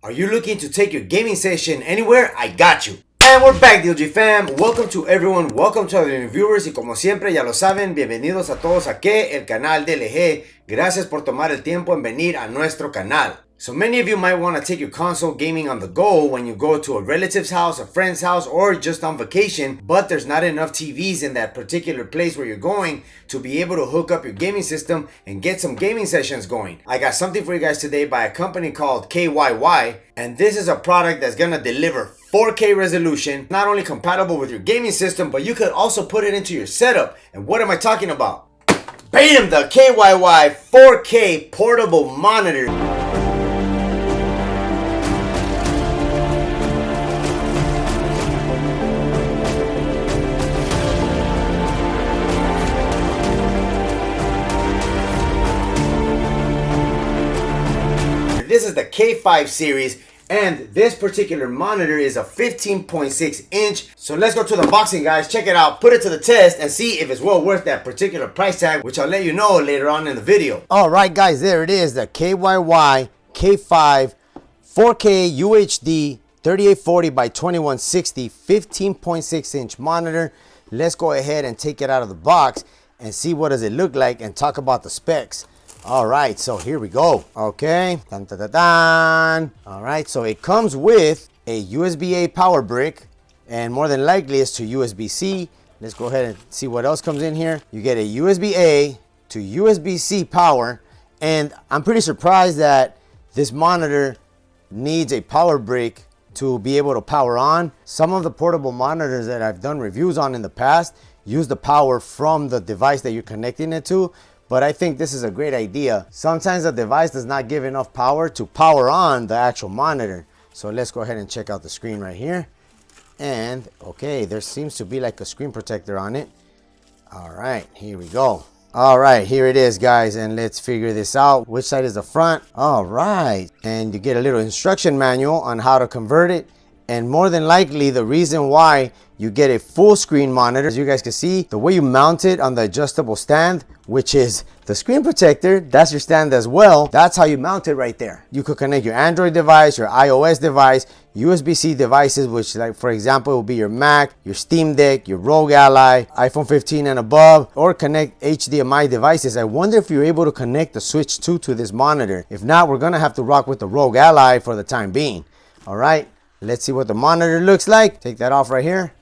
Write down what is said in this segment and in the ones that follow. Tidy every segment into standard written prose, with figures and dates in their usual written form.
Are you looking to take your gaming session anywhere? I got you. And we're back, DLG fam. Welcome to everyone. Welcome to our new viewers. Y como siempre, ya lo saben, bienvenidos a todos aquí, el canal de LG. Gracias por tomar el tiempo en venir a nuestro canal. So many of you might want to take your console gaming on the go when you go to a relative's house, a friend's house, or just on vacation, but there's not enough TVs in that particular place where you're going to be able to hook up your gaming system and get some gaming sessions going. I got something for you guys today by a company called KYY, and this is a product that's gonna deliver 4K resolution, not only compatible with your gaming system, but you could also put it into your setup. And what am I talking about? Bam! The KYY 4K portable monitor. This is the K5 series, and this particular monitor is a 15.6 inch. So let's go to the unboxing, guys. Check it out, put it to the test, and see if it's well worth that particular price tag, which I'll let you know later on in the video. All right, guys, there it is, the KYY K5 4K UHD 3840 by 2160 15.6 inch monitor. Let's go ahead and take it out of the box and see what does it look like and talk about the specs. All right, so here we go. Okay, dun, dun, dun, dun. All right, so it comes with a USB-A power brick, and more than likely it's to USB-C. Let's go ahead and see what else comes in here. You get a USB-A to USB-C power, and I'm pretty surprised that this monitor needs a power brick to be able to power on. Some of the portable monitors that I've done reviews on in the past use the power from the device that you're connecting it to. But I think this is a great idea. Sometimes the device does not give enough power to power on the actual monitor. So let's go ahead and check out the screen right here. And okay, there seems to be like a screen protector on it. All right, here we go. All right, here it is, guys. And let's figure this out. Which side is the front? All right. And you get a little instruction manual on how to convert it. And more than likely, the reason why you get a full screen monitor, as you guys can see, the way you mount it on the adjustable stand, which is the screen protector, that's your stand as well. That's how you mount it right there. You could connect your Android device, your iOS device, USB-C devices, which like for example, will be your Mac, your Steam Deck, your ROG Ally, iPhone 15 and above, or connect HDMI devices. I wonder if you're able to connect the Switch 2 to this monitor. If not, we're gonna have to rock with the ROG Ally for the time being. All right, let's see what the monitor looks like. Take that off right here.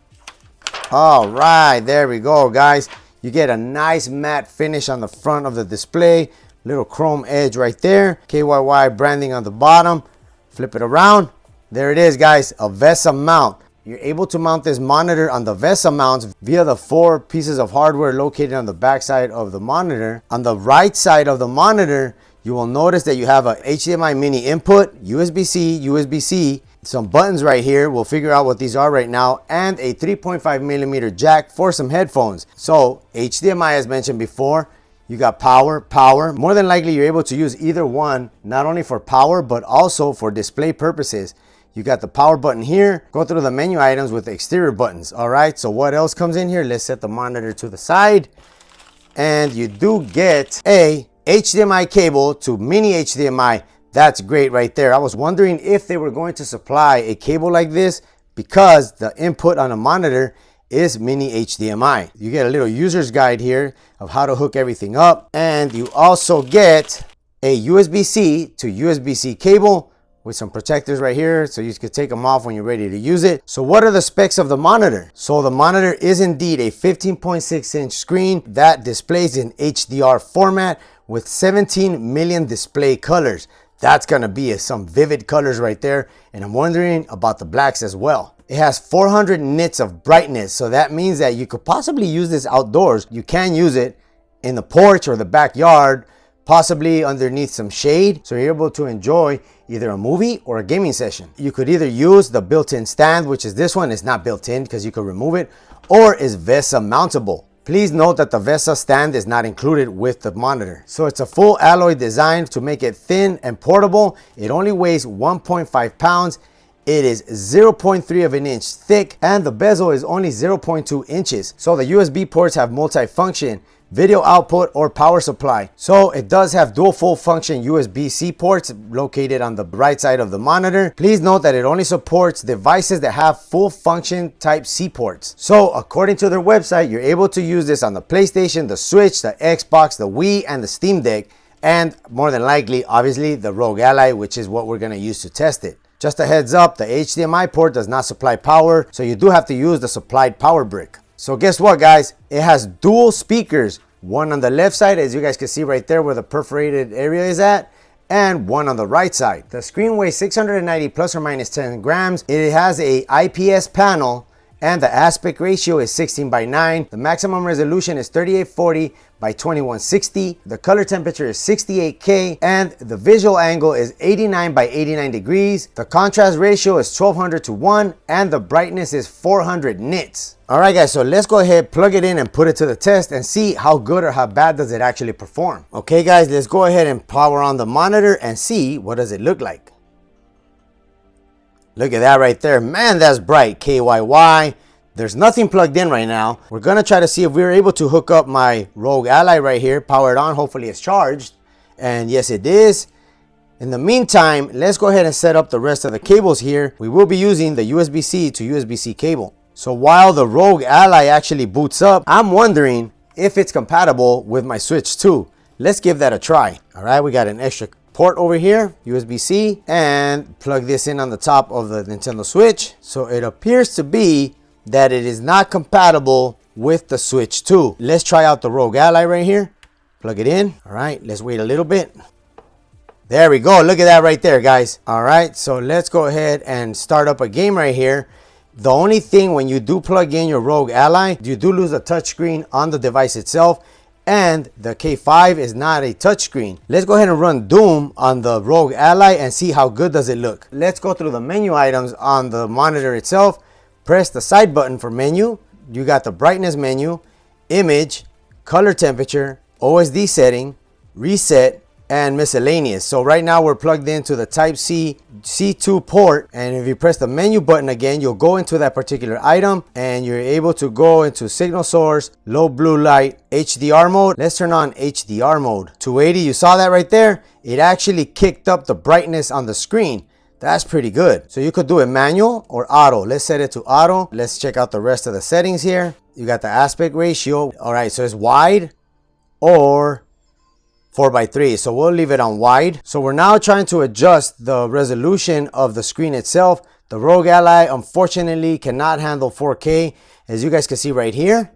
All right, there we go, guys. You get a nice matte finish on the front of the display, little chrome edge right there, KYY branding on the bottom. Flip it around. There it is, guys, a VESA mount. You're able to mount this monitor on the VESA mounts via the 4 pieces of hardware located on the back side of the monitor. On the right side of the monitor, you will notice that you have a HDMI mini input, USB-C, USB-C, some buttons right here. We'll figure out what these are right now, and a 3.5 millimeter jack for some headphones. So HDMI, as mentioned before, you got power. More than likely you're able to use either one, not only for power but also for display purposes. You got the power button here. Go through the menu items with the exterior buttons. All right, so what else comes in here? Let's set the monitor to the side, and you do get a HDMI cable to mini HDMI. That's great right there. I was wondering if they were going to supply a cable like this because the input on a monitor is mini HDMI. You get a little user's guide here of how to hook everything up. And you also get a USB-C to USB-C cable with some protectors right here, so you can take them off when you're ready to use it. So what are the specs of the monitor? So the monitor is indeed a 15.6 inch screen that displays in HDR format with 17 million display colors. That's gonna be some vivid colors right there. And I'm wondering about the blacks as well. It has 400 nits of brightness. So that means that you could possibly use this outdoors. You can use it in the porch or the backyard, possibly underneath some shade. So you're able to enjoy either a movie or a gaming session. You could either use the built-in stand, which is this one. It's not built in because you could remove it, or is VESA mountable. Please note that the VESA stand is not included with the monitor. So it's a full alloy design to make it thin and portable. It only weighs 1.5 pounds. It is 0.3 of an inch thick, and the bezel is only 0.2 inches. So the USB ports have multi-function, video output, or power supply. So it does have dual full function USB-C ports located on the right side of the monitor. Please note that it only supports devices that have full function Type-C ports. So according to their website, you're able to use this on the PlayStation, the Switch, the Xbox, the Wii, and the Steam Deck, and more than likely, obviously, the ROG Ally, which is what we're going to use to test it. Just a heads up, the HDMI port does not supply power, so you do have to use the supplied power brick. So guess what, guys? It has dual speakers, one on the left side, as you guys can see right there where the perforated area is at, and one on the right side. The screen weighs 690 plus or minus 10 grams. It has a IPS panel, and the aspect ratio is 16:9. The maximum resolution is 3840 by 2160. The color temperature is 68K, and the visual angle is 89 by 89 degrees. The contrast ratio is 1200 to 1, and the brightness is 400 nits. All right, guys, so let's go ahead, plug it in, and put it to the test and see how good or how bad does it actually perform. Okay, guys, let's go ahead and power on the monitor and see what does it look like. Look at that right there. Man, that's bright. KYY. There's nothing plugged in right now. We're going to try to see if we're able to hook up my ROG Ally right here. Power it on. Hopefully it's charged. And yes, it is. In the meantime, let's go ahead and set up the rest of the cables here. We will be using the USB-C to USB-C cable. So while the ROG Ally actually boots up, I'm wondering if it's compatible with my Switch 2. Let's give that a try. All right, we got an extra port over here, USB-C, and plug this in on the top of the Nintendo Switch. So it appears to be that it is not compatible with the Switch 2. Let's try out the ROG Ally right here. Plug it in. All right, let's wait a little bit. There we go. Look at that right there, guys. All right, so let's go ahead and start up a game right here. The only thing when you do plug in your ROG Ally, you do lose a touchscreen on the device itself. And the K5 is not a touchscreen. Let's go ahead and run Doom on the ROG Ally and see how good does it look. Let's go through the menu items on the monitor itself. Press the side button for menu. You got the brightness menu, image, color temperature, OSD setting, reset, and miscellaneous. So right now we're plugged into the Type-C C2 port, and if you press the menu button again, you'll go into that particular item and you're able to go into signal source, low blue light, HDR mode. Let's turn on HDR mode. 280, you saw that right there? It actually kicked up the brightness on the screen. That's pretty good. So you could do it manual or auto. Let's set it to auto. Let's check out the rest of the settings here. You got the aspect ratio. All right, so it's wide or 4:3, so we'll leave it on wide. So we're now trying to adjust the resolution of the screen itself. The ROG Ally unfortunately cannot handle 4K, as you guys can see right here.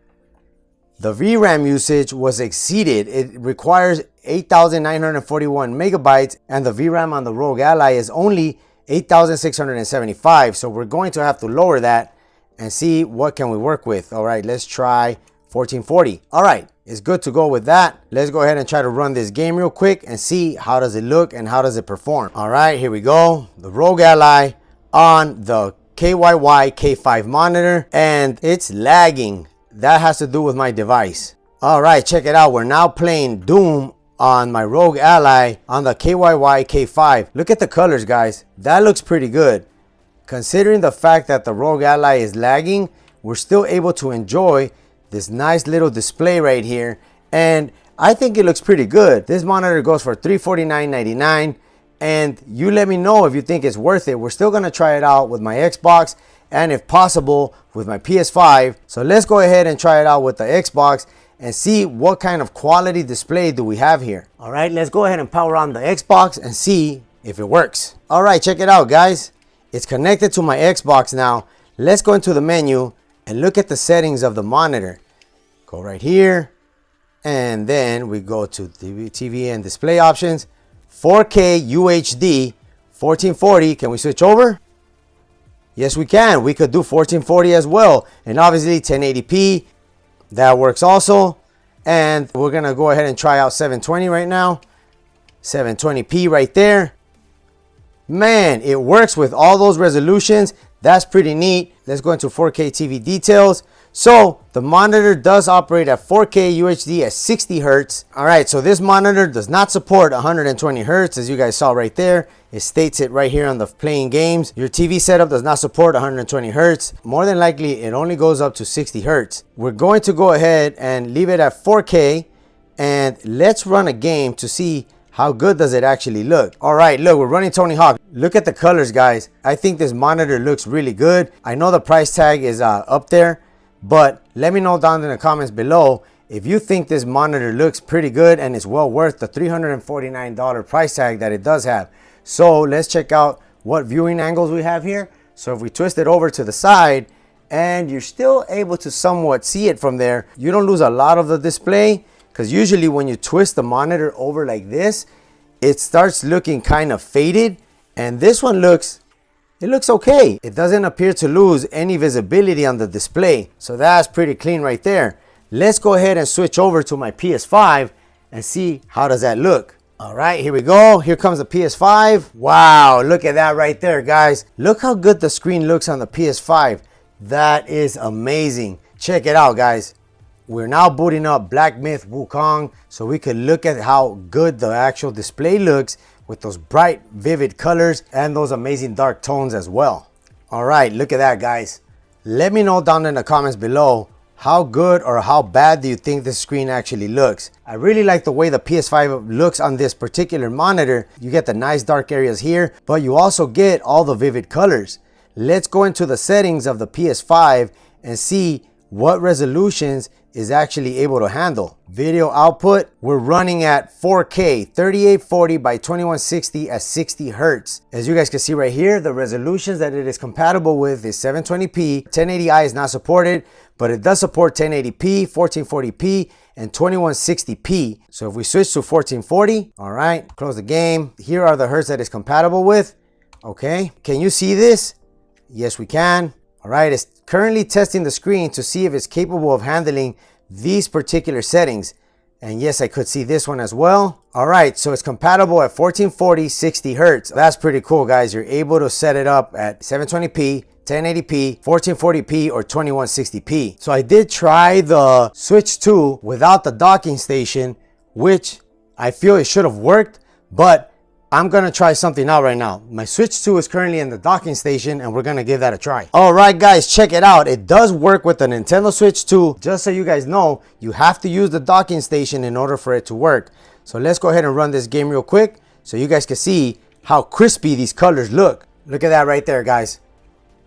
The VRAM usage was exceeded. It requires 8,941 megabytes, and the VRAM on the ROG Ally is only 8,675. So we're going to have to lower that and see what can we work with. All right, let's try 1440. All right, it's good to go with that. Let's go ahead and try to run this game real quick and see how does it look and how does it perform. All right, here we go. The ROG Ally on the KYY K5 monitor, and it's lagging. That has to do with my device. All right, check it out. We're now playing Doom on my ROG Ally on the KYY K5. Look at the colors, guys. That looks pretty good. Considering the fact that the ROG Ally is lagging, we're still able to enjoy this nice little display right here, and I think it looks pretty good. This monitor goes for $349.99, and you let me know if you think it's worth it. We're still gonna try it out with my Xbox and if possible with my PS5. So let's go ahead and try it out with the Xbox and see what kind of quality display do we have here. All right, let's go ahead and power on the Xbox and see if it works. All right, check it out, guys. It's connected to my Xbox now. Let's go into the menu and look at the settings of the monitor. Go right here, and then we go to TV and display options. 4K UHD 1440. Can we switch over? Yes, we can. We could do 1440 as well, and obviously 1080p. That works also. And we're gonna go ahead and try out 720 right now. 720p right there. Man, it works with all those resolutions. That's pretty neat. Let's go into 4K TV details. So the monitor does operate at 4K UHD at 60 Hertz. All right, so this monitor does not support 120 Hertz, as you guys saw right there. It states it right here on the playing games. Your TV setup does not support 120 hertz. More than likely, it only goes up to 60 hertz. We're going to go ahead and leave it at 4K, and let's run a game to see how good does it actually look. All right, look, we're running Tony Hawk. Look at the colors, guys. I think this monitor looks really good. I know the price tag is up there, but let me know down in the comments below if you think this monitor looks pretty good and it's well worth the $349 price tag that it does have. So let's check out what viewing angles we have here. So if we twist it over to the side, and you're still able to somewhat see it from there, you don't lose a lot of the display. Because usually when you twist the monitor over like this, it starts looking kind of faded. And this one looks okay. It doesn't appear to lose any visibility on the display. So that's pretty clean right there. Let's go ahead and switch over to my PS5 and see how does that look. All right, here we go. Here comes the PS5. Wow, look at that right there, guys. Look how good the screen looks on the PS5. That is amazing. Check it out, guys. We're now booting up Black Myth Wukong so we could look at how good the actual display looks with those bright, vivid colors and those amazing dark tones as well. All right, look at that, guys. Let me know down in the comments below how good or how bad do you think this screen actually looks. I really like the way the PS5 looks on this particular monitor. You get the nice dark areas here, but you also get all the vivid colors. Let's go into the settings of the PS5 and see what resolutions is actually able to handle. Video output, we're running at 4K 3840 by 2160 at 60 hertz. As you guys can see right here, the resolutions that it is compatible with is 720p. 1080i is not supported, but it does support 1080p, 1440p, and 2160p. So if we switch to 1440, all right, close the game. Here are the hertz that it's compatible with. Okay, can you see this? Yes, we can. All right, it's currently testing the screen to see if it's capable of handling these particular settings. And yes, I could see this one as well. All right, so it's compatible at 1440, 60 hertz. That's pretty cool, guys. You're able to set it up at 720p, 1080p, 1440p, or 2160p. So I did try the Switch 2 without the docking station, which I feel it should have worked, but I'm gonna try something out right now. My Switch 2 is currently in the docking station and we're gonna give that a try. All right, guys, check it out. It does work with the Nintendo Switch 2. Just so you guys know, you have to use the docking station in order for it to work. So let's go ahead and run this game real quick so you guys can see how crispy these colors look. Look at that right there, guys.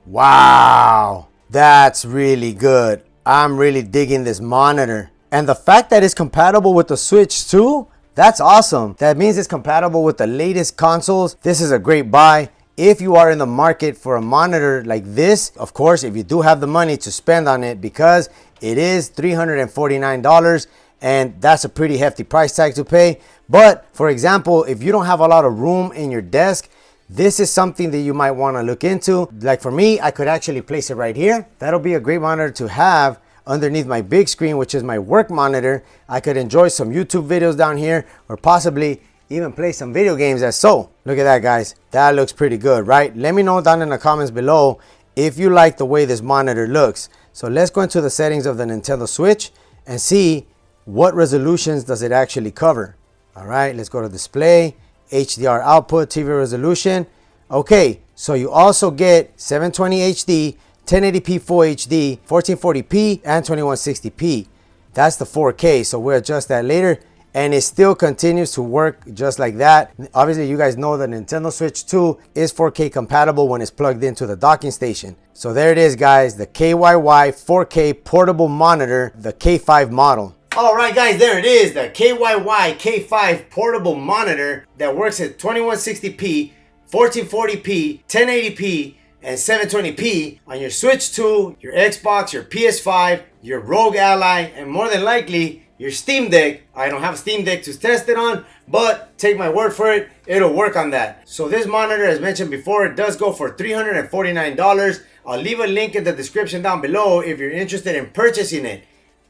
Wow, that's really good. I'm really digging this monitor. And the fact that it's compatible with the Switch 2, that's awesome. That means it's compatible with the latest consoles. This is a great buy. If you are in the market for a monitor like this, of course, if you do have the money to spend on it, because it is $349 and that's a pretty hefty price tag to pay. But for example, if you don't have a lot of room in your desk, this is something that you might want to look into. Like for me, I could actually place it right here. That'll be a great monitor to have underneath my big screen, which is my work monitor. I could enjoy some YouTube videos down here, or possibly even play some video games as so. Look at that, guys. That looks pretty good, right? Let me know down in the comments below if you like the way this monitor looks. So let's go into the settings of the Nintendo Switch and see what resolutions does it actually cover. All right, let's go to display, HDR output, TV resolution. Okay, so you also get 720 HD, 1080p Full HD, 1440p, and 2160p. That's the 4K, so we'll adjust that later. And it still continues to work just like that. Obviously, you guys know the Nintendo Switch 2 is 4K compatible when it's plugged into the docking station. So there it is, guys, the KYY 4K portable monitor, the K5 model. All right, guys, there it is, the KYY K5 portable monitor that works at 2160p, 1440p, 1080p, and 720p on your Switch 2, your Xbox, your PS5, your ROG Ally, and more than likely your Steam Deck. I don't have a Steam Deck to test it on, but take my word for it, it'll work on that. So this monitor, as mentioned before, it does go for $349. I'll leave a link in the description down below if you're interested in purchasing it.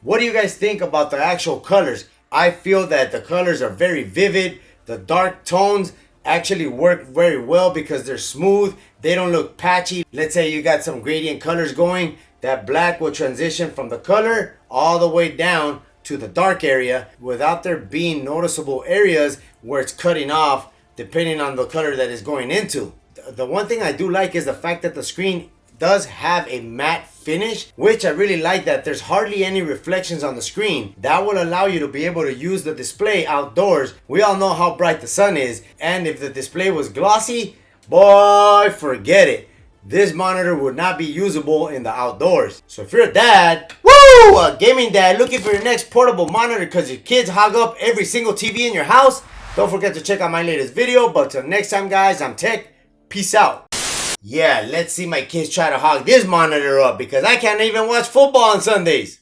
What do you guys think about the actual colors? I feel that the colors are very vivid. The dark tones actually work very well because they're smooth. They don't look patchy. Let's say you got some gradient colors going. That black will transition from the color all the way down to the dark area without there being noticeable areas where it's cutting off depending on the color that it's going into. The one thing I do like is the fact that the screen does have a matte finish, which I really like, that there's hardly any reflections on the screen. That will allow you to be able to use the display outdoors. We all know how bright the sun is, and if the display was glossy, boy, forget it. This monitor would not be usable in the outdoors. So if you're a dad, woo, a gaming dad looking for your next portable monitor because your kids hog up every single TV in your house, don't forget to check out my latest video. But till next time, guys, I'm Tech. Peace out. Yeah, let's see my kids try to hog this monitor up because I can't even watch football on Sundays.